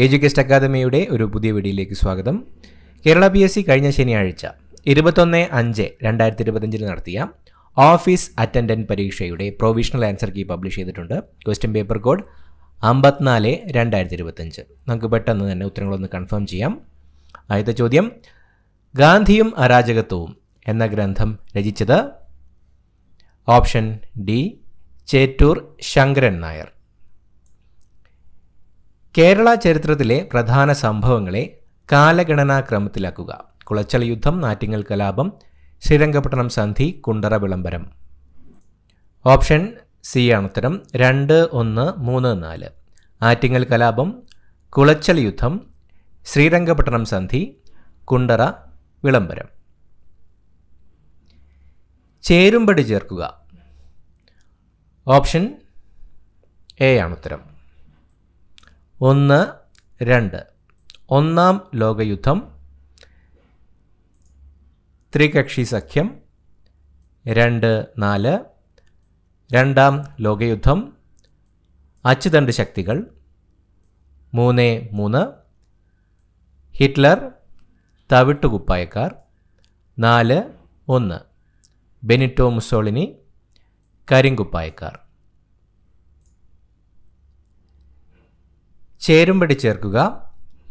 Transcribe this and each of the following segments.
എഡ്യൂക്കേസ്റ്റ് അക്കാദമിയുടെ ഒരു പുതിയ വീഡിയോയിലേക്ക് സ്വാഗതം. കേരള PSC കഴിഞ്ഞ ശനിയാഴ്ച 21/5/2025 നടത്തിയ ഓഫീസ് അറ്റൻഡൻറ്റ് പരീക്ഷയുടെ പ്രൊവിഷണൽ ആൻസർ കീ പബ്ലിഷ് ചെയ്തിട്ടുണ്ട്. Question paper code 54/2025. നമുക്ക് പെട്ടെന്ന് തന്നെ ഉത്തരങ്ങളൊന്ന് കൺഫേം ചെയ്യാം. ആദ്യത്തെ ചോദ്യം, ഗാന്ധിയും അരാജകത്വവും എന്ന ഗ്രന്ഥം രചിച്ചത്? Option D, Chettur Sankaran Nair. കേരള ചരിത്രത്തിലെ പ്രധാന സംഭവങ്ങളെ കാലഗണനാക്രമത്തിലാക്കുക. കുളച്ചൽ യുദ്ധം, ആറ്റിങ്ങൽ കലാപം, ശ്രീരംഗപട്ടണം സന്ധി, കുണ്ടറ വിളംബരം. ഓപ്ഷൻ സി ആണ് ഉത്തരം. 2, 1, 3, 4. ആറ്റിങ്ങൽ കലാപം, കുളച്ചൽ യുദ്ധം, ശ്രീരംഗപട്ടണം സന്ധി, കുണ്ടറ വിളംബരം. ചേരുംപടി ചേർക്കുക. ഓപ്ഷൻ എ ആണ് ഉത്തരം. 1, 2. ഒന്നാം ലോകയുദ്ധം, ത്രികക്ഷി സഖ്യം. 2, 4. രണ്ടാം ലോകയുദ്ധം, അച്ചുതണ്ട് ശക്തികൾ. 3, 3. ഹിറ്റ്ലർ, തവിട്ടുകുപ്പായക്കാർ. 4, 1. ബെനിറ്റോ മുസോളിനി, കരിങ്കുപ്പായക്കാർ. ചേരുംപടി ചേർക്കുക.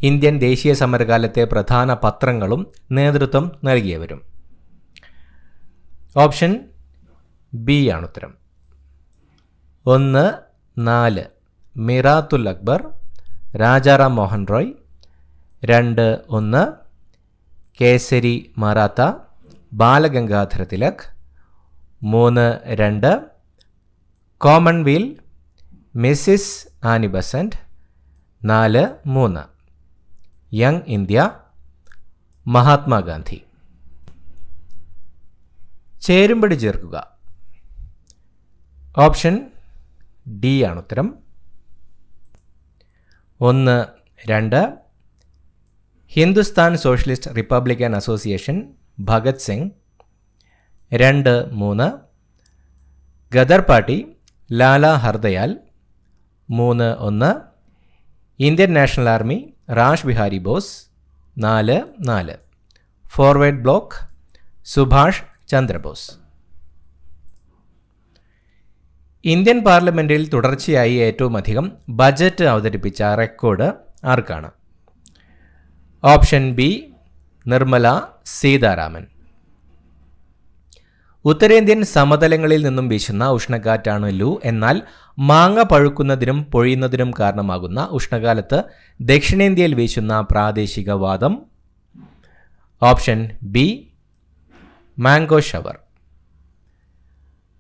ഇന്ത്യൻ ദേശീയ സമരകാലത്തെ പ്രധാന പത്രങ്ങളും നേതൃത്വം നൽകിയവരും. ഓപ്ഷൻ ബി ആണ് ഉത്തരം. 1, 4. Miratul Akbar, Rajaram Mohan Roy. 2, 1. Kesari Maratha, Balagangadhara Tilak. 3, 2. Commonwealth, Mrs Annie Besant. 4, 3. Young India, Mahatma Gandhi. ചേരുംപടി ചേർക്കുക. ഓപ്ഷൻ ഡി ആണ് ഉത്തരം. 1, 2. Hindustan socialist republican association, Bhagat Singh. 2, 3. Ghadar party, Lala Hardayal. 3, 1. Indian national army, Rash Behari Bose. 4, 4. Forward bloc, Subhash Chandra Bose. Indian പാർലമെൻറ്റിൽ തുടർച്ചയായി ഏറ്റവും അധികം ബജറ്റ് അവതരിപ്പിച്ച റെക്കോർഡ് ആർക്കാണ്? Option B, Nirmala Sitharaman. ഉത്തരേന്ത്യൻ സമതലങ്ങളിൽ നിന്നും വീശുന്ന ഉഷ്ണക്കാറ്റാണ് ലൂ. എന്നാൽ മാങ്ങ പഴുക്കുന്നതിനും പൊഴിയുന്നതിനും കാരണമാകുന്ന ഉഷ്ണകാലത്ത് ദക്ഷിണേന്ത്യയിൽ വീശുന്ന പ്രാദേശിക വാദം? Option B, mango shower.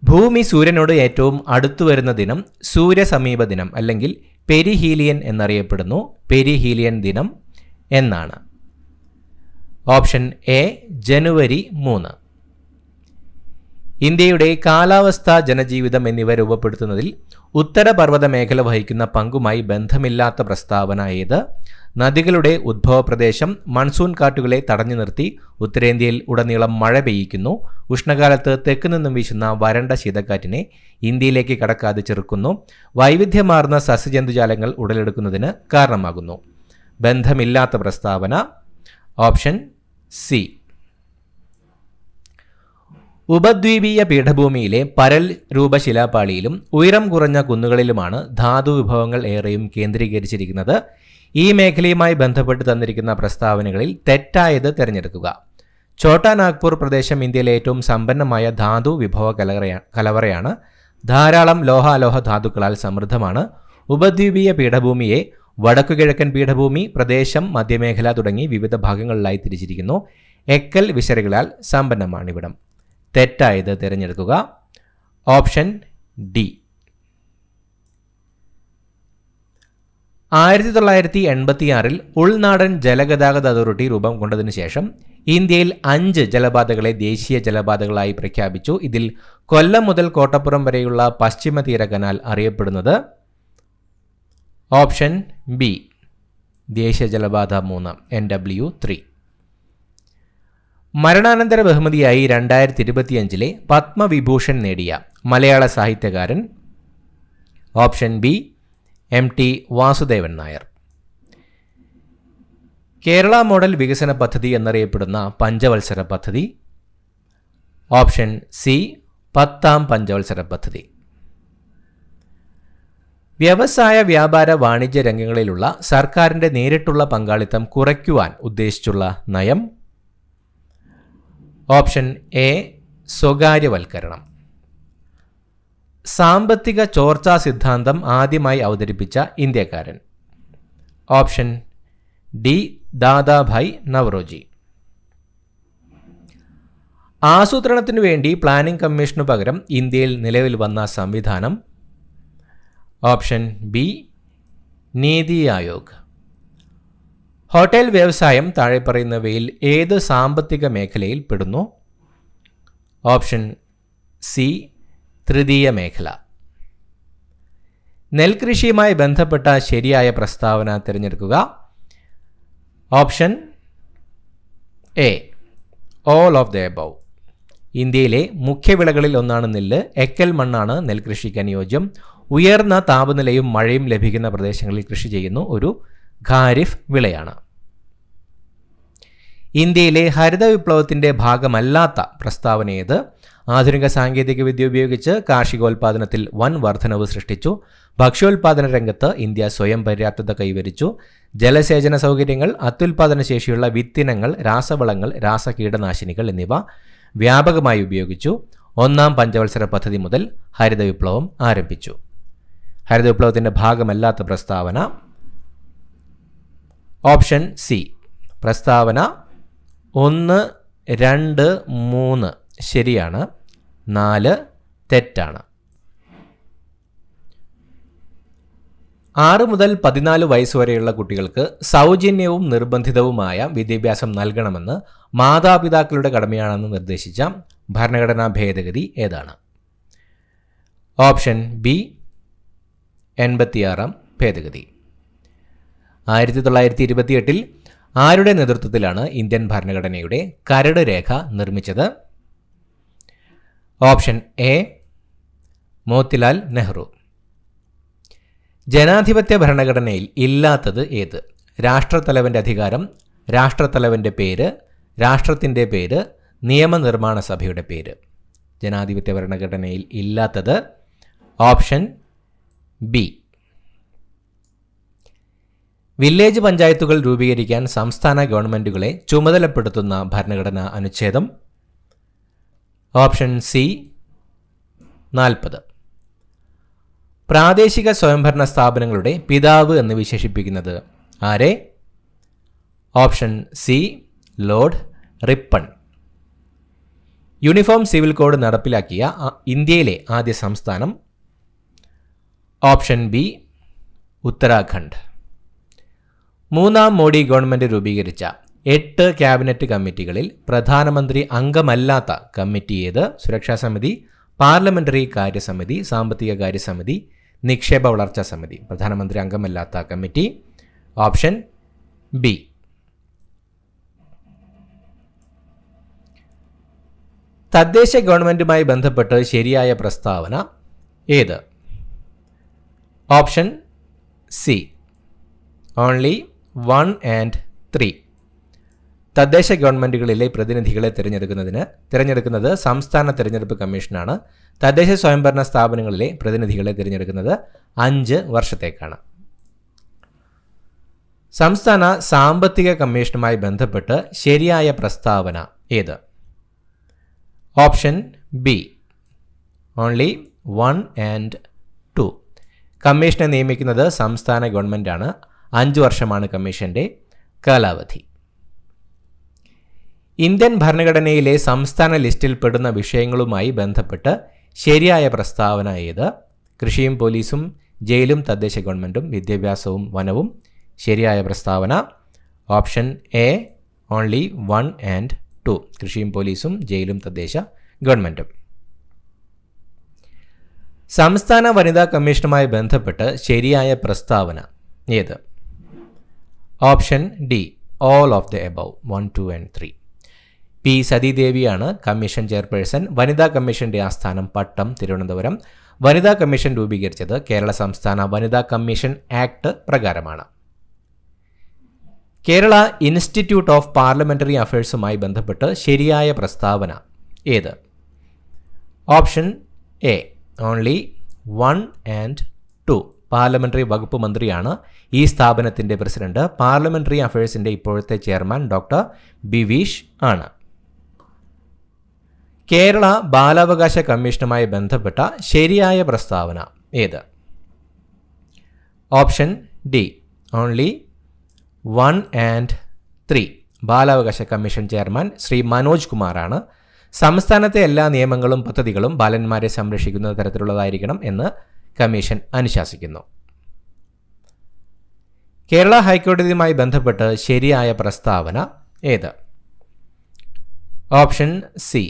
ഭൂമി സൂര്യനോട് ഏറ്റവും അടുത്തു വരുന്ന ദിനം സൂര്യസമീപ ദിനം അല്ലെങ്കിൽ പെരിഹീലിയൻ എന്നറിയപ്പെടുന്നു. പെരിഹീലിയൻ ദിനം എന്നാണ്? ഓപ്ഷൻ എ, ജനുവരി 3. ഇന്ത്യയുടെ കാലാവസ്ഥ, ജനജീവിതം എന്നിവ രൂപപ്പെടുത്തുന്നതിൽ ഉത്തരപർവ്വത മേഖല വഹിക്കുന്ന പങ്കുമായി ബന്ധമില്ലാത്ത പ്രസ്താവന ഏത്? നദികളുടെ ഉദ്ഭവപ്രദേശം മൺസൂൺ കാറ്റുകളെ തടഞ്ഞു നിർത്തി ഉത്തരേന്ത്യയിൽ ഉടനീളം മഴ പെയ്യിക്കുന്നു. ഉഷ്ണകാലത്ത് തെക്ക് നിന്നും വീശുന്ന വരണ്ട ശീതക്കാറ്റിനെ ഇന്ത്യയിലേക്ക് കടക്കാതെ ചെറുക്കുന്നു. വൈവിധ്യമാർന്ന സസ്യജന്തുജാലങ്ങൾ ഉടലെടുക്കുന്നതിന് കാരണമാകുന്നു. ബന്ധമില്ലാത്ത പ്രസ്താവന? Option C. ഉപദ്വീപീയ പീഠഭൂമിയിലെ പരൽ രൂപശിലാപാളിയിലും ഉയരം കുറഞ്ഞ കുന്നുകളിലുമാണ് ധാതു വിഭവങ്ങൾ ഏറെയും കേന്ദ്രീകരിച്ചിരിക്കുന്നത്. ഈ മേഖലയുമായി ബന്ധപ്പെട്ട് തന്നിരിക്കുന്ന പ്രസ്താവനകളിൽ തെറ്റായത് തിരഞ്ഞെടുക്കുക. ഛോട്ടാ നാഗ്പൂർ പ്രദേശം ഇന്ത്യയിലെ ഏറ്റവും സമ്പന്നമായ ധാതു വിഭവ കലവറയാണ്. ധാരാളം ലോഹാലോഹ ധാതുക്കളാൽ സമൃദ്ധമാണ്. ഉപദ്വീപീയ പീഠഭൂമിയെ വടക്കുകിഴക്കൻ പീഠഭൂമി, പ്രദേശം, മധ്യമേഖല തുടങ്ങി വിവിധ ഭാഗങ്ങളിലായി തിരിച്ചിരിക്കുന്നു. എക്കൽ വിശറികളാൽ സമ്പന്നമാണിവിടം. തെറ്റായത് തിരഞ്ഞെടുക്കുക. Option D. 1986 ഉൾനാടൻ ജലഗതാഗത അതോറിറ്റി രൂപം കൊണ്ടതിനു ശേഷം ഇന്ത്യയിൽ 5 ജലപാതകളെ ദേശീയ ജലപാതകളായി പ്രഖ്യാപിച്ചു. ഇതിൽ കൊല്ലം മുതൽ കോട്ടപ്പുറം വരെയുള്ള പശ്ചിമ തീര കനാൽ അറിയപ്പെടുന്നത്? ഓപ്ഷൻ ബി, ദേശീയ ജലപാത 3, NW3. മരണാനന്തര ബഹുമതിയായി 2025 പത്മവിഭൂഷൺ നേടിയ മലയാള സാഹിത്യകാരൻ? Option B, MT Vasudevan Nair. Kerala model വികസന പദ്ധതി എന്നറിയപ്പെടുന്ന പഞ്ചവത്സര പദ്ധതി? ഓപ്ഷൻ സി 10ാം പഞ്ചവത്സര പദ്ധതി. വ്യവസായ വ്യാപാര വാണിജ്യ രംഗങ്ങളിലുള്ള സർക്കാരിൻ്റെ നേരിട്ടുള്ള പങ്കാളിത്തം കുറയ്ക്കുവാൻ ഉദ്ദേശിച്ചുള്ള നയം? ഓപ്ഷൻ എ സ്വകാര്യവൽക്കരണം. സാമ്പത്തിക ചോർച്ചാ സിദ്ധാന്തം ആദ്യമായി അവതരിപ്പിച്ച ഇന്ത്യക്കാരൻ? Option D Dadabhai Naoroji. ആസൂത്രണത്തിനു വേണ്ടി പ്ലാനിംഗ് കമ്മീഷനു പകരം ഇന്ത്യയിൽ നിലവിൽ വന്ന സംവിധാനം? Option B NITI Aayog. Hotel വ്യവസായം താഴെ പറയുന്നവയിൽ ഏത് സാമ്പത്തിക മേഖലയിൽ പെടുന്നു? ഓപ്ഷൻ സി തൃതീയ മേഖല. നെൽകൃഷിയുമായി ബന്ധപ്പെട്ട ശരിയായ പ്രസ്താവന തിരഞ്ഞെടുക്കുക. Option A all of the above. ഇന്ത്യയിലെ മുഖ്യവിളകളിൽ ഒന്നാണ് നെല്ല്. എക്കൽ മണ്ണാണ് നെൽകൃഷിക്ക് അനുയോജ്യം. ഉയർന്ന താപനിലയും മഴയും ലഭിക്കുന്ന പ്രദേശങ്ങളിൽ കൃഷി ചെയ്യുന്ന ഒരു ഖാരിഫ് വിളയാണ്. ഇന്ത്യയിലെ ഹരിത വിപ്ലവത്തിൻ്റെ ഭാഗമല്ലാത്ത പ്രസ്താവന ഏത്? ആധുനിക സാങ്കേതിക വിദ്യ ഉപയോഗിച്ച് കാർഷികോൽപാദനത്തിൽ വൻ വർധനവ് സൃഷ്ടിച്ചു. ഭക്ഷ്യോൽപാദന രംഗത്ത് ഇന്ത്യ സ്വയം പര്യാപ്തത കൈവരിച്ചു. ജലസേചന സൗകര്യങ്ങൾ, അത്യുൽപാദന ശേഷിയുള്ള വിത്തിനങ്ങൾ, രാസവളങ്ങൾ, രാസകീടനാശിനികൾ എന്നിവ വ്യാപകമായി ഉപയോഗിച്ചു. 1ാം പഞ്ചവത്സര പദ്ധതി മുതൽ ഹരിത വിപ്ലവം ആരംഭിച്ചു. ഹരിത വിപ്ലവത്തിൻ്റെ ഭാഗമല്ലാത്ത പ്രസ്താവന? Option C. പ്രസ്താവന 1, 2, 3 ശരിയാണ്, 4 തെറ്റാണ്. 6 മുതൽ 14 വയസ്സുവരെയുള്ള കുട്ടികൾക്ക് സൗജന്യവും നിർബന്ധിതവുമായ വിദ്യാഭ്യാസം നൽകണമെന്ന് മാതാപിതാക്കളുടെ കടമയാണെന്ന് നിർദ്ദേശിച്ച ഭരണഘടനാ ഭേദഗതി ഏതാണ്? ഓപ്ഷൻ ബി 86ാം ഭേദഗതി. 1928 ആരുടെ നേതൃത്വത്തിലാണ് ഇന്ത്യൻ ഭരണഘടനയുടെ കരട് രേഖ നിർമ്മിച്ചത്? Option A Motilal Nehru. ജനാധിപത്യ ഭരണഘടനയിൽ ഇല്ലാത്തത് ഏത്? രാഷ്ട്രത്തലവൻ്റെ അധികാരം, രാഷ്ട്രത്തലവൻ്റെ പേര്, രാഷ്ട്രത്തിൻ്റെ പേര്, നിയമനിർമ്മാണ സഭയുടെ പേര്. ജനാധിപത്യ ഭരണഘടനയിൽ ഇല്ലാത്തത് ഓപ്ഷൻ ബി. വില്ലേജ് പഞ്ചായത്തുകൾ രൂപീകരിക്കാൻ സംസ്ഥാന ഗവൺമെൻറ്റുകളെ ചുമതലപ്പെടുത്തുന്ന ഭരണഘടനാ അനുച്ഛേദം? Option C 40. പ്രാദേശിക സ്വയംഭരണ സ്ഥാപനങ്ങളുടെ പിതാവ് എന്ന് വിശേഷിപ്പിക്കുന്നത് ആരെ? Option C Lord Ripon. Uniform civil code നടപ്പിലാക്കിയ ഇന്ത്യയിലെ ആദ്യ സംസ്ഥാനം? Option B Uttarakhand. 3ാം Modi government രൂപീകരിച്ച 8 ക്യാബിനറ്റ് കമ്മിറ്റികളിൽ പ്രധാനമന്ത്രി അംഗമല്ലാത്ത കമ്മിറ്റി ഏത്? സുരക്ഷാ സമിതി, പാർലമെന്ററി കാര്യസമിതി, സാമ്പത്തിക കാര്യസമിതി, നിക്ഷേപ വളർച്ചാ സമിതി. പ്രധാനമന്ത്രി അംഗമല്ലാത്ത കമ്മിറ്റി? Option B. തദ്ദേശ ഗവൺമെൻറ്റുമായി ബന്ധപ്പെട്ട് ശരിയായ പ്രസ്താവന ഏത്? Option C only 1 and 3. തദ്ദേശ ഗവൺമെൻറ്റുകളിലെ പ്രതിനിധികളെ തിരഞ്ഞെടുക്കുന്നത് സംസ്ഥാന തിരഞ്ഞെടുപ്പ് കമ്മീഷനാണ്. തദ്ദേശ സ്വയംഭരണ സ്ഥാപനങ്ങളിലെ പ്രതിനിധികളെ തിരഞ്ഞെടുക്കുന്നത് 5 വർഷത്തേക്കാണ്. സംസ്ഥാന സാമ്പത്തിക കമ്മീഷനുമായി ബന്ധപ്പെട്ട് ശരിയായ പ്രസ്താവന ഏത്? Option B only 1 and 2. കമ്മീഷനെ നിയമിക്കുന്നത് സംസ്ഥാന ഗവൺമെൻറ്റാണ്. 5 വർഷമാണ് കമ്മീഷൻ്റെ കാലാവധി. ഇന്ത്യൻ ഭരണഘടനയിലെ സംസ്ഥാന ലിസ്റ്റിൽ പെടുന്ന വിഷയങ്ങളുമായി ബന്ധപ്പെട്ട് ശരിയായ പ്രസ്താവന ഏത്? കൃഷിയും പോലീസും ജയിലും തദ്ദേശ ഗവൺമെൻറ്റും വിദ്യാഭ്യാസവും വനവും. ശരിയായ പ്രസ്താവന ഓപ്ഷൻ എ ഓൺലി 1 and 2. കൃഷിയും പോലീസും ജയിലും തദ്ദേശ ഗവൺമെൻറ്റും. സംസ്ഥാന വനിതാ കമ്മീഷനുമായി ബന്ധപ്പെട്ട് ശരിയായ പ്രസ്താവന ഏത്? Option D all of the above 1, 2 and 3. P സതീദേവിയാണ് കമ്മീഷൻ ചെയർപേഴ്സൺ. വനിതാ കമ്മീഷന്റെ ആസ്ഥാനം പട്ടം, തിരുവനന്തപുരം. വനിതാ കമ്മീഷൻ രൂപീകരിച്ചത് കേരള സംസ്ഥാന വനിതാ കമ്മീഷൻ ആക്ട് പ്രകാരമാണ്. കേരള ഇൻസ്റ്റിറ്റ്യൂട്ട് ഓഫ് പാർലമെന്ററി അഫയേഴ്സുമായി ബന്ധപ്പെട്ട് ശരിയായ പ്രസ്താവന ഏത്? Option A only 1 and 2. Parliamentary വകുപ്പ് മന്ത്രിയാണ് ഈ സ്ഥാപനത്തിൻ്റെ പ്രസിഡന്റ്. പാർലമെന്ററി അഫയേഴ്സിൻ്റെ ഇപ്പോഴത്തെ ചെയർമാൻ ഡോക്ടർ ബിവീഷ് ആണ്. കേരള ബാലാവകാശ കമ്മീഷനുമായി ബന്ധപ്പെട്ട ശരിയായ പ്രസ്താവന ഏത്? Option D only 1 and 3. ബാലാവകാശ കമ്മീഷൻ ചെയർമാൻ ശ്രീ മനോജ് കുമാറാണ്. സംസ്ഥാനത്തെ എല്ലാ നിയമങ്ങളും പദ്ധതികളും ബാലന്മാരെ സംരക്ഷിക്കുന്ന തരത്തിലുള്ളതായിരിക്കണം എന്ന് കമ്മീഷൻ അനുശാസിക്കുന്നു. കേരള ഹൈക്കോടതിയുമായി ബന്ധപ്പെട്ട് ശരിയായ പ്രസ്താവന ഏത്? Option C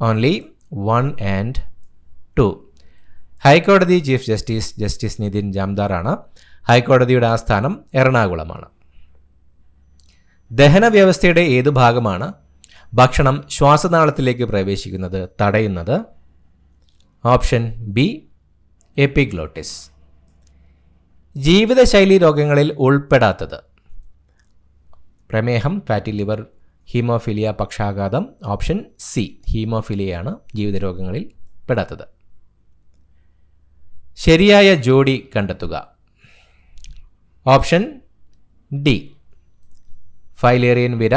only 1 and 2. ഹൈക്കോടതി ചീഫ് ജസ്റ്റിസ് നിതിൻ ജാംദാറാണ്. ഹൈക്കോടതിയുടെ ആസ്ഥാനം എറണാകുളമാണ്. ദഹന വ്യവസ്ഥയുടെ ഏത് ഭാഗമാണ് ഭക്ഷണം ശ്വാസനാളത്തിലേക്ക് പ്രവേശിക്കുന്നത് തടയുന്നത്? Option B epiglottis. ജീവിതശൈലി രോഗങ്ങളിൽ ഉൾപ്പെടാത്തത്? പ്രമേഹം, ഫാറ്റി ലിവർ, ഹീമോഫിലിയ, പക്ഷാഘാതം. ഓപ്ഷൻ സി ഹീമോഫിലിയയാണ് ജീവിത രോഗങ്ങളിൽ പെടാത്തത്. ശരിയായ ജോഡി കണ്ടെത്തുക. ഓപ്ഷൻ ഡി ഫൈലേറിയൻ വിര,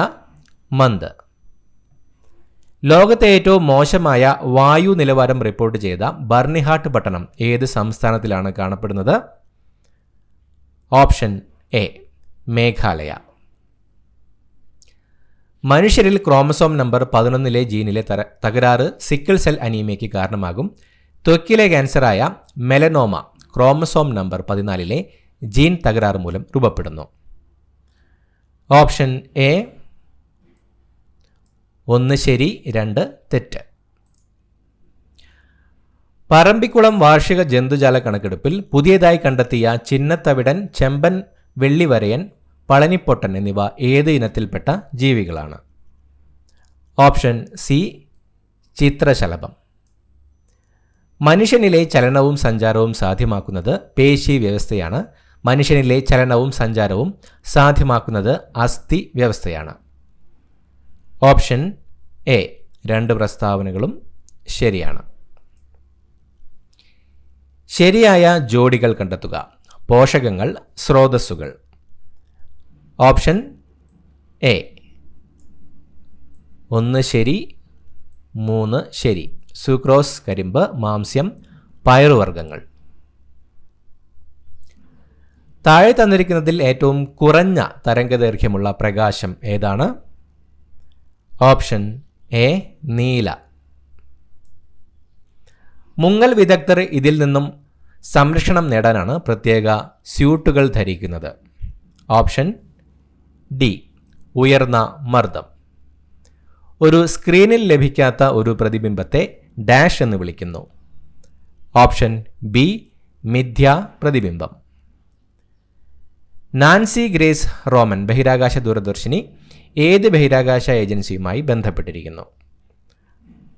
മന്ത്. ലോകത്തെ ഏറ്റവും മോശമായ വായു നിലവാരം റിപ്പോർട്ട് ചെയ്ത ബർണിഹാട്ട് പട്ടണം ഏത് സംസ്ഥാനത്തിലാണ് കാണപ്പെടുന്നത്? Option A Meghalaya. മനുഷ്യരിൽ ക്രോമസോം നമ്പർ 11 ജീനിലെ തകരാറ് സിക്കിൾ സെൽ അനീമിയയ്ക്ക് കാരണമാകും. ത്വക്കിലെ ക്യാൻസറായ മെലനോമ ക്രോമസോം നമ്പർ 14 ജീൻ തകരാറ് മൂലം രൂപപ്പെടുന്നു. ഓപ്ഷൻ എ 1 ശരി 2 തെറ്റ്. പറമ്പിക്കുളം വാർഷിക ജന്തുജാല കണക്കെടുപ്പിൽ പുതിയതായി കണ്ടെത്തിയ ചിന്നത്തവിടൻ, ചെമ്പൻ വെള്ളിവരയൻ, പളനിപ്പൊട്ടൻ എന്നിവ ഏത് ഇനത്തിൽപ്പെട്ട ജീവികളാണ്? ഓപ്ഷൻ സി ചിത്രശലഭം. മനുഷ്യനിലെ ചലനവും സഞ്ചാരവും സാധ്യമാക്കുന്നത് പേശി വ്യവസ്ഥയാണ്. മനുഷ്യനിലെ ചലനവും സഞ്ചാരവും സാധ്യമാക്കുന്നത് അസ്ഥി വ്യവസ്ഥയാണ്. ഓപ്ഷൻ എ 2 പ്രസ്താവനകളും ശരിയാണ്. ശരിയായ ജോഡികൾ കണ്ടെത്തുക. പോഷകങ്ങൾ, സ്രോതസ്സുകൾ. ഓപ്ഷൻ എ 1 ശരി 3 ശരി. സുക്രോസ്, കരിമ്പ്, മാംസ്യം, പയറുവർഗ്ഗങ്ങൾ. താഴെ തന്നിരിക്കുന്നതിൽ ഏറ്റവും കുറഞ്ഞ തരംഗദൈർഘ്യമുള്ള പ്രകാശം ഏതാണ്? ഓപ്ഷൻ എ നീല. മുങ്ങൽ വിദഗ്ധർ ഇതിൽ നിന്നും സംരക്ഷണം നേടാനാണ് പ്രത്യേക സ്യൂട്ടുകൾ ധരിക്കുന്നത്. ഓപ്ഷൻ ഡി ഉയർന്ന മർദ്ദം. ഒരു സ്ക്രീനിൽ ലഭിക്കാത്ത ഒരു പ്രതിബിംബത്തെ ഡാഷ് എന്ന് വിളിക്കുന്നു. ഓപ്ഷൻ ബി മിഥ്യാ പ്രതിബിംബം. നാൻസി ഗ്രേസ് റോമൻ ബഹിരാകാശ ദൂരദർശിനി ഏത് ബഹിരാകാശ ഏജൻസിയുമായി ബന്ധപ്പെട്ടിരിക്കുന്നു?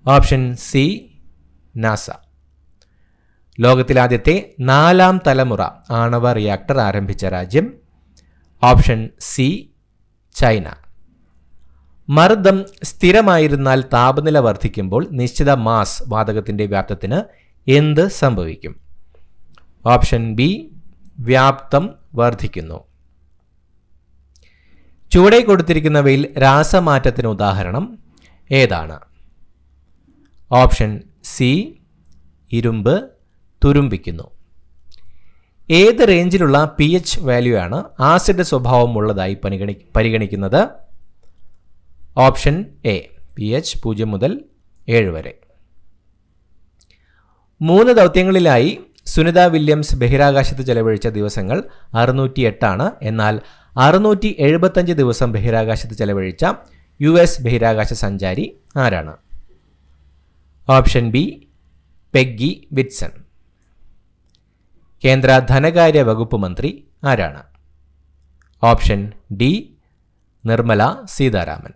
Option C NASA. ലോകത്തിലാദ്യത്തെ 4ാം തലമുറ ആണവ റിയാക്ടർ ആരംഭിച്ച രാജ്യം? Option C China. മർദ്ദം സ്ഥിരമായിരുന്നാൽ താപനില വർദ്ധിക്കുമ്പോൾ നിശ്ചിത മാസ് വാതകത്തിൻ്റെ വ്യാപ്തത്തിന് എന്ത് സംഭവിക്കും? ഓപ്ഷൻ ബി വ്യാപ്തം വർദ്ധിക്കുന്നു. ചുവടെ കൊടുത്തിരിക്കുന്നവയിൽ രാസമാറ്റത്തിന് ഉദാഹരണം ഏതാണ്? ഓപ്ഷൻ സി ഇരുമ്പ് തുരുമ്പിക്കുന്നു. ഏത് റേഞ്ചിലുള്ള pH വാല്യൂ ആണ് ആസിഡ് സ്വഭാവം ഉള്ളതായി പരിഗണിക്കുന്നത്? ഓപ്ഷൻ എ pH 0 മുതൽ 7 വരെ. 3 ദൗത്യങ്ങളിലായി സുനിത വില്യംസ് ബഹിരാകാശത്ത് ചെലവഴിച്ച ദിവസങ്ങൾ 608 എന്നാൽ 675 ദിവസം ബഹിരാകാശത്ത് ചെലവഴിച്ച US ബഹിരാകാശ സഞ്ചാരി ആരാണ്? Option B Peggy Whitson. കേന്ദ്ര ധനകാര്യ വകുപ്പ് മന്ത്രി ആരാണ്? Option D Nirmala Sitharaman.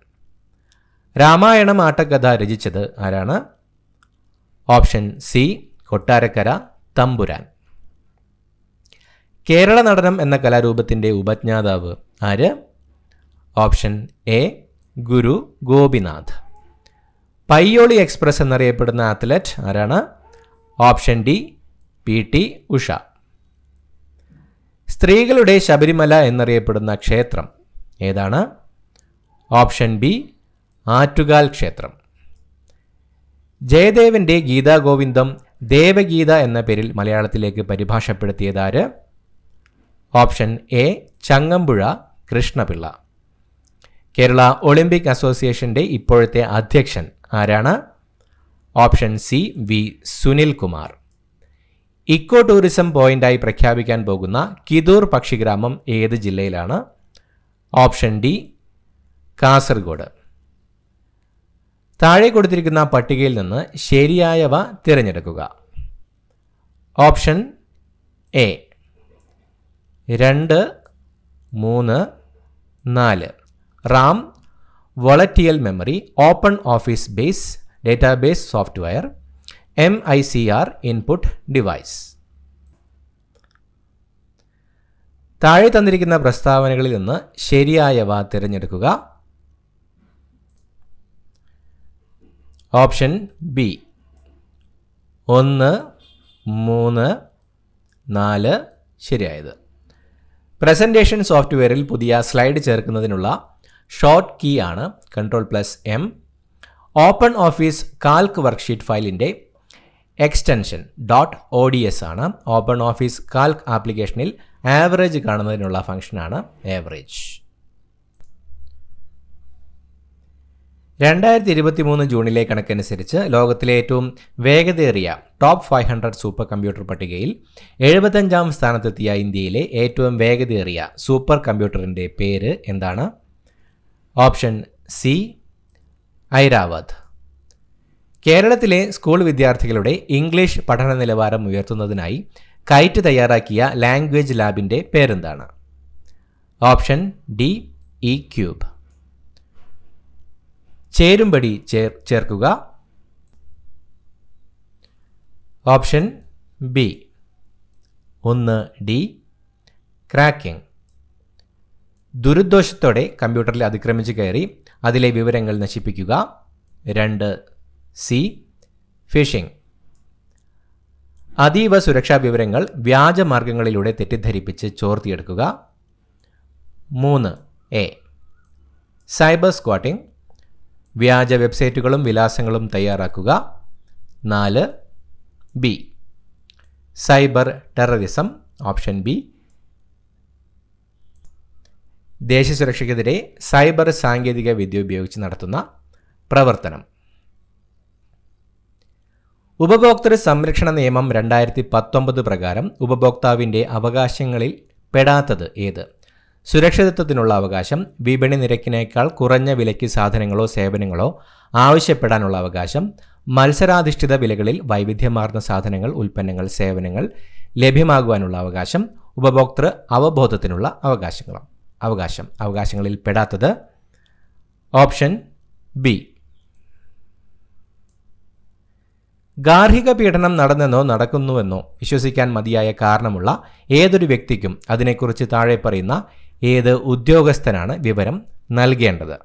രാമായണം ആട്ടക്കഥ രചിച്ചത് ആരാണ്? ഓപ്ഷൻ സി കൊട്ടാരക്കര തമ്പുരാൻ. കേരള നടനം എന്ന കലാരൂപത്തിൻ്റെ ഉപജ്ഞാതാവ് ആര്? Option A Guru Gopinath. Payyoli express എന്നറിയപ്പെടുന്ന അത്ലറ്റ് ആരാണ്? Option D PT Usha. സ്ത്രീകളുടെ ശബരിമല എന്നറിയപ്പെടുന്ന ക്ഷേത്രം ഏതാണ്? ഓപ്ഷൻ ബി ആറ്റുകാൽ ക്ഷേത്രം. ജയദേവന്റെ ഗീതാഗോവിന്ദം ദേവഗീത എന്ന പേരിൽ മലയാളത്തിലേക്ക് പരിഭാഷപ്പെടുത്തിയതാര്? Option A Changampuzha Krishnapillai. Kerala Olympic അസോസിയേഷന്റെ ഇപ്പോഴത്തെ അധ്യക്ഷൻ ആരാണ്? Option C V Sunilkumar. Eco tourism പോയിന്റായി പ്രഖ്യാപിക്കാൻ പോകുന്ന കിതൂർ പക്ഷിഗ്രാമം ഏത് ജില്ലയിലാണ്? Option D Kasaragod. താഴെ കൊടുത്തിരിക്കുന്ന പട്ടികയിൽ നിന്ന് ശരിയായവ തിരഞ്ഞെടുക്കുക. Option A 2, 3, 4 RAM volatile memory open office base database software MICR input device. താഴെ തന്നിരിക്കുന്ന പ്രസ്താവനകളിൽ നിന്ന് ശരിയായവ തിരഞ്ഞെടുക്കുക. ഓപ്ഷൻ ബി 1, 3, 4 ശരിയായത്. പ്രസന്റേഷൻ സോഫ്റ്റ്വെയറിൽ പുതിയ സ്ലൈഡ് ചേർക്കുന്നതിനുള്ള ഷോർട്ട് കീ ആണ് Ctrl+M. Open office calc worksheet ഫയലിൻ്റെ എക്സ്റ്റൻഷൻ .ods ആണ്. ഓപ്പൺ ഓഫീസ് കാൽക്ക് ആപ്ലിക്കേഷനിൽ ആവറേജ് കാണുന്നതിനുള്ള ഫംഗ്ഷനാണ് ആവറേജ്. 2023 ജൂണിലെ കണക്കനുസരിച്ച് ലോകത്തിലെ ഏറ്റവും വേഗതയേറിയ ടോപ്പ് 500 സൂപ്പർ കമ്പ്യൂട്ടർ പട്ടികയിൽ 75-ാം സ്ഥാനത്തെത്തിയ ഇന്ത്യയിലെ ഏറ്റവും വേഗതയേറിയ സൂപ്പർ കമ്പ്യൂട്ടറിൻ്റെ പേര് എന്താണ്? Option C Airavat. കേരളത്തിലെ സ്കൂൾ വിദ്യാർത്ഥികളുടെ ഇംഗ്ലീഷ് പഠന നിലവാരം ഉയർത്തുന്നതിനായി കൈറ്റ് തയ്യാറാക്കിയ ലാംഗ്വേജ് ലാബിൻ്റെ പേരെന്താണ്? Option D E-Cube. ചേരുംപടി ചേർക്കുക. Option B 1D cracking. ദുരുദ്ദേശത്തോടെ കമ്പ്യൂട്ടറിൽ അതിക്രമിച്ച് കയറി അതിലെ വിവരങ്ങൾ നശിപ്പിക്കുക. 2C phishing. അതീവ സുരക്ഷാ വിവരങ്ങൾ വ്യാജമാർഗങ്ങളിലൂടെ തെറ്റിദ്ധരിപ്പിച്ച് ചോർത്തിയെടുക്കുക. 3A cyber squatting. വ്യാജ വെബ്സൈറ്റുകളും വിലാസങ്ങളും തയ്യാറാക്കുക. 4B cyber terrorism. Option B ദേശസുരക്ഷയ്ക്കെതിരെ സൈബർ സാങ്കേതിക വിദ്യ ഉപയോഗിച്ച് നടത്തുന്ന പ്രവർത്തനം. ഉപഭോക്തൃ സംരക്ഷണ നിയമം 2019 പ്രകാരം ഉപഭോക്താവിൻ്റെ അവകാശങ്ങളിൽ പെടാത്തത് ഏത്? സുരക്ഷിതത്വത്തിനുള്ള അവകാശം, വിപണി നിരക്കിനേക്കാൾ കുറഞ്ഞ വിലയ്ക്ക് സാധനങ്ങളോ സേവനങ്ങളോ ആവശ്യപ്പെടാനുള്ള അവകാശം, മത്സരാധിഷ്ഠിത വിലകളിൽ വൈവിധ്യമാർന്ന സാധനങ്ങൾ, ഉൽപ്പന്നങ്ങൾ, സേവനങ്ങൾ ലഭ്യമാകുവാനുള്ള അവകാശം, ഉപഭോക്തൃ അവബോധത്തിനുള്ള അവകാശങ്ങളിൽ പെടാത്തത് ഓപ്ഷൻ ബി. ഗാർഹിക പീഡനം നടന്നെന്നോ നടക്കുന്നുവെന്നോ വിശ്വസിക്കാൻ മതിയായ കാരണമുള്ള ഏതൊരു വ്യക്തിക്കും അതിനെക്കുറിച്ച് താഴെ പറയുന്ന ഏത് ഉദ്യോഗസ്ഥനാണ് വിവരം നൽകേണ്ടത്?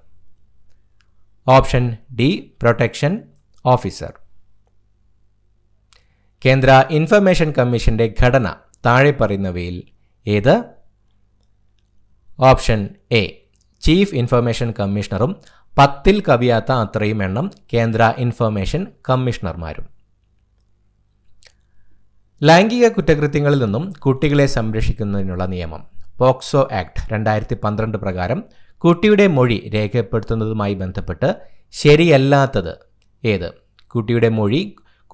Option D protection officer. കേന്ദ്ര ഇൻഫർമേഷൻ കമ്മീഷന്റെ ഘടന താഴെ പറയുന്നവയിൽ ഏത്? ഓപ്ഷൻ എ ചീഫ് ഇൻഫർമേഷൻ കമ്മീഷണറും 10-ൽ കവിയാത്ത അത്രയും എണ്ണം കേന്ദ്ര ഇൻഫർമേഷൻ കമ്മീഷണർമാരും. ലൈംഗിക കുറ്റകൃത്യങ്ങളിൽ നിന്നും കുട്ടികളെ സംരക്ഷിക്കുന്നതിനുള്ള നിയമം പോക്സോ ആക്ട് 2012 പ്രകാരം കുട്ടിയുടെ മൊഴി രേഖപ്പെടുത്തുന്നതുമായി ബന്ധപ്പെട്ട് ശരിയല്ലാത്തത് ഏത്? കുട്ടിയുടെ മൊഴി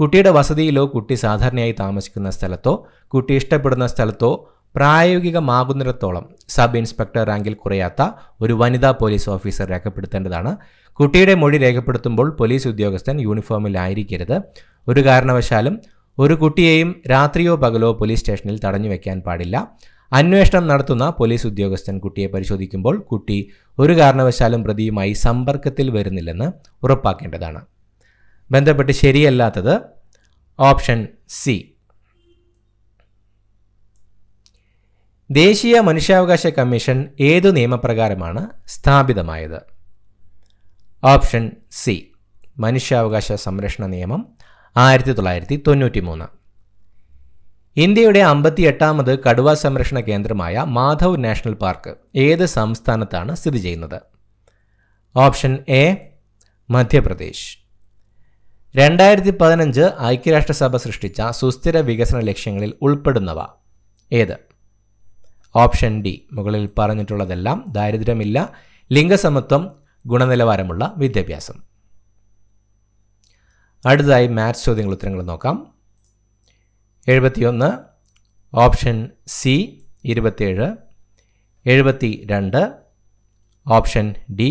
കുട്ടിയുടെ വസതിയിലോ കുട്ടി സാധാരണയായി താമസിക്കുന്ന സ്ഥലത്തോ കുട്ടി ഇഷ്ടപ്പെടുന്ന സ്ഥലത്തോ പ്രായോഗികമാകുന്നിടത്തോളം സബ് ഇൻസ്പെക്ടർ റാങ്കിൽ കുറയാത്ത ഒരു വനിതാ പോലീസ് ഓഫീസർ രേഖപ്പെടുത്തേണ്ടതാണ്. കുട്ടിയുടെ മൊഴി രേഖപ്പെടുത്തുമ്പോൾ പോലീസ് ഉദ്യോഗസ്ഥൻ യൂണിഫോമിലായിരിക്കരുത്. ഒരു കാരണവശാലും ഒരു കുട്ടിയെയും രാത്രിയോ പകലോ പോലീസ് സ്റ്റേഷനിൽ തടഞ്ഞു വയ്ക്കാൻ പാടില്ല. അന്വേഷണം നടത്തുന്ന പോലീസ് ഉദ്യോഗസ്ഥൻ കുട്ടിയെ പരിശോധിക്കുമ്പോൾ കുട്ടി ഒരു കാരണവശാലും പ്രതിയുമായി സമ്പർക്കത്തിൽ വരുന്നില്ലെന്ന് ഉറപ്പാക്കേണ്ടതാണ്. ബന്ധപ്പെട്ട് ശരിയല്ലാത്തത് ഓപ്ഷൻ സി. ദേശീയ മനുഷ്യാവകാശ കമ്മീഷൻ ഏതു നിയമപ്രകാരമാണ് സ്ഥാപിതമായത്? ഓപ്ഷൻ സി മനുഷ്യാവകാശ സംരക്ഷണ നിയമം 1993. ഇന്ത്യയുടെ 58ാമത് കടുവ സംരക്ഷണ കേന്ദ്രമായ മാധവ് നാഷണൽ പാർക്ക് ഏത് സംസ്ഥാനത്താണ് സ്ഥിതി ചെയ്യുന്നത്? Option A Madhya Pradesh. 2015 ഐക്യരാഷ്ട്രസഭ സൃഷ്ടിച്ച സുസ്ഥിര വികസന ലക്ഷ്യങ്ങളിൽ ഉൾപ്പെടുന്നവ ഏത്? ഓപ്ഷൻ ഡി മുകളിൽ പറഞ്ഞിട്ടുള്ളതെല്ലാം ദാരിദ്ര്യമില്ല, ലിംഗസമത്വം, ഗുണനിലവാരമുള്ള വിദ്യാഭ്യാസം. അടുത്തതായി മാത്സ് ചോദ്യങ്ങൾ ഉത്തരങ്ങൾ നോക്കാം. 71 option C 27, 72 option D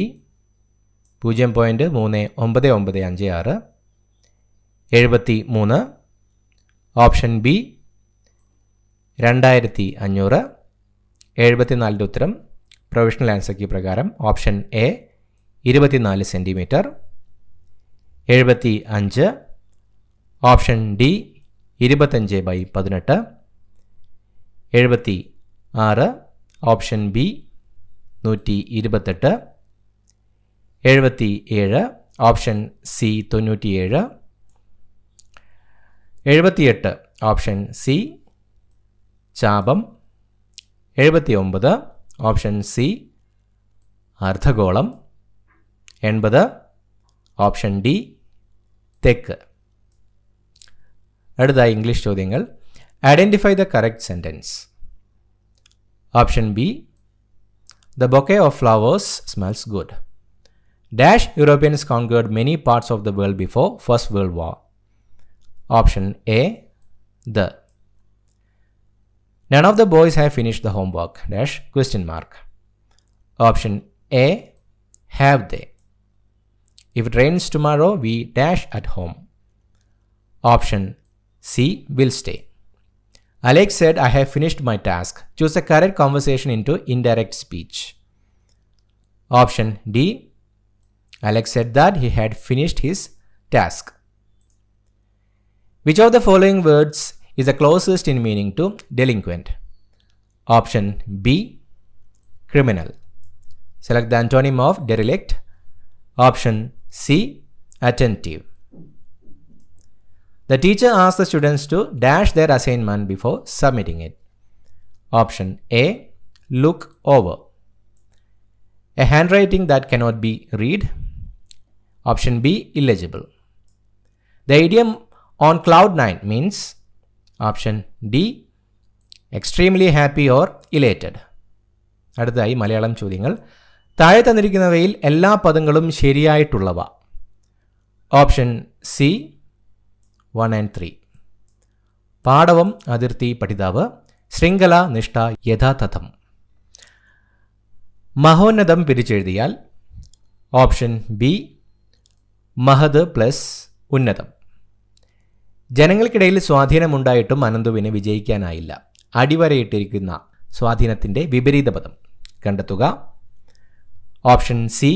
0.39956, 73 option B 2500, 74 ഉത്തരം പ്രൊവിഷണൽ ആൻസർ കീ പ്രകാരം option A 24 centimetre, 75 option D 25/18, 76 option B 128, 77 option C 97, 78 option C ചാപം, 79 ഓപ്ഷൻ സി അർദ്ധഗോളം, 80 ഓപ്ഷൻ ഡി തെക്ക്. അടുത്ത ഇംഗ്ലീഷ് ചോദ്യങ്ങൾ. Identify the correct sentence. Option B the bouquet of flowers smells good. Dash Europeans conquered many parts of the world before first world war. Option A the. None of the boys have finished the homework. Dash question mark. Option A have they. If it rains tomorrow, we dash at home. Option C will stay. Alex said, I have finished my task. Choose the correct conversation into indirect speech. Option D. Alex said that he had finished his task. Which of the following words is the closest in meaning to delinquent? Option B criminal. Select the antonym of derelict. Option C attentive. The teacher asked the students to dash their assignment before submitting it. Option A look over. A handwriting that cannot be read. Option B illegible. The idiom on cloud 9 means. Option D extremely happy or elated. അടുത്തതായി മലയാളം ചോദ്യങ്ങൾ. താഴെ തന്നിരിക്കുന്നവയിൽ എല്ലാ പദങ്ങളും ശരിയായിട്ടുള്ളവ. Option C 1 and 3. പാടവം അതിർത്തി പഠിതാവ്, ശൃംഖല നിഷ്ഠ യഥാതഥം. മഹോന്നതം പിരിച്ചെഴുതിയാൽ ഓപ്ഷൻ ബി മഹത് പ്ലസ് ഉന്നതം. ജനങ്ങൾക്കിടയിൽ സ്വാധീനമുണ്ടായിട്ടും അനന്തുവിന് വിജയിക്കാനായില്ല. അടിവരയിട്ടിരിക്കുന്ന സ്വാധീനത്തിൻ്റെ വിപരീത പദം കണ്ടെത്തുക. Option C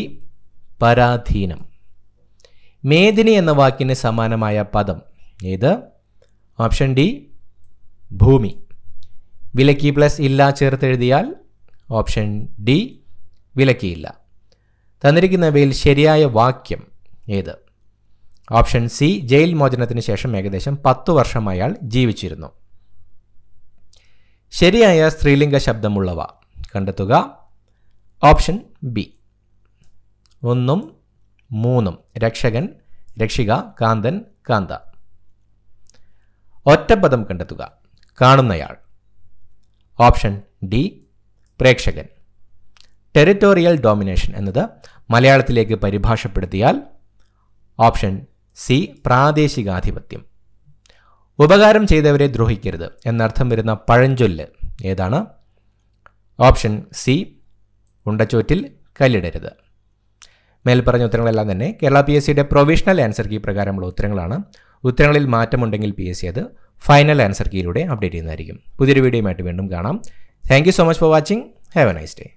പരാധീനം. മേദിനി എന്ന വാക്കിന് സമാനമായ പദം ഏത്? ഓപ്ഷൻ ഡി ഭൂമി. വിലക്കി പ്ലസ് ഇല്ല ചേർത്തെഴുതിയാൽ ഓപ്ഷൻ ഡി വിലക്കിയില്ല. തന്നിരിക്കുന്നവയിൽ ശരിയായ വാക്യം ഏത്? ഓപ്ഷൻ സി ജയിൽ മോചനത്തിന് ശേഷം ഏകദേശം 10 വർഷം അയാൾ ജീവിച്ചിരുന്നു. ശരിയായ സ്ത്രീലിംഗ ശബ്ദമുള്ളവ കണ്ടെത്തുക. Option B 1, 3. രക്ഷകൻ, രക്ഷിക, കാന്തൻ, കാന്ത. ഒറ്റപ്പദം കണ്ടെത്തുക. കാണുന്നയാൾ. ഓപ്ഷൻ ഡി പ്രേക്ഷകൻ. ടെറിട്ടോറിയൽ ഡോമിനേഷൻ എന്നത് മലയാളത്തിലേക്ക് പരിഭാഷപ്പെടുത്തിയാൽ ഓപ്ഷൻ സി പ്രാദേശികാധിപത്യം. ഉപകാരം ചെയ്തവരെ ദ്രോഹിക്കരുത് എന്നർത്ഥം വരുന്ന പഴഞ്ചൊല്ല് ഏതാണ്? ഓപ്ഷൻ സി ഉണ്ടച്ചോറ്റിൽ കല്ലിടരുത്. മേൽപ്പറഞ്ഞ ഉത്തരങ്ങളെല്ലാം തന്നെ കേരള PSCയുടെ പ്രൊവിഷണൽ ആൻസർ കീ പ്രകാരമുള്ള ഉത്തരങ്ങളാണ്. ഉത്തരങ്ങളിൽ മാറ്റമുണ്ടെങ്കിൽ PSC അത് ഫൈനൽ ആൻസർ കീയിലൂടെ അപ്ഡേറ്റ് ചെയ്യുന്നതായിരിക്കും. പുതിയൊരു വീഡിയോയുമായിട്ട് വീണ്ടും കാണാം. Thank you so much for watching. Have a nice day.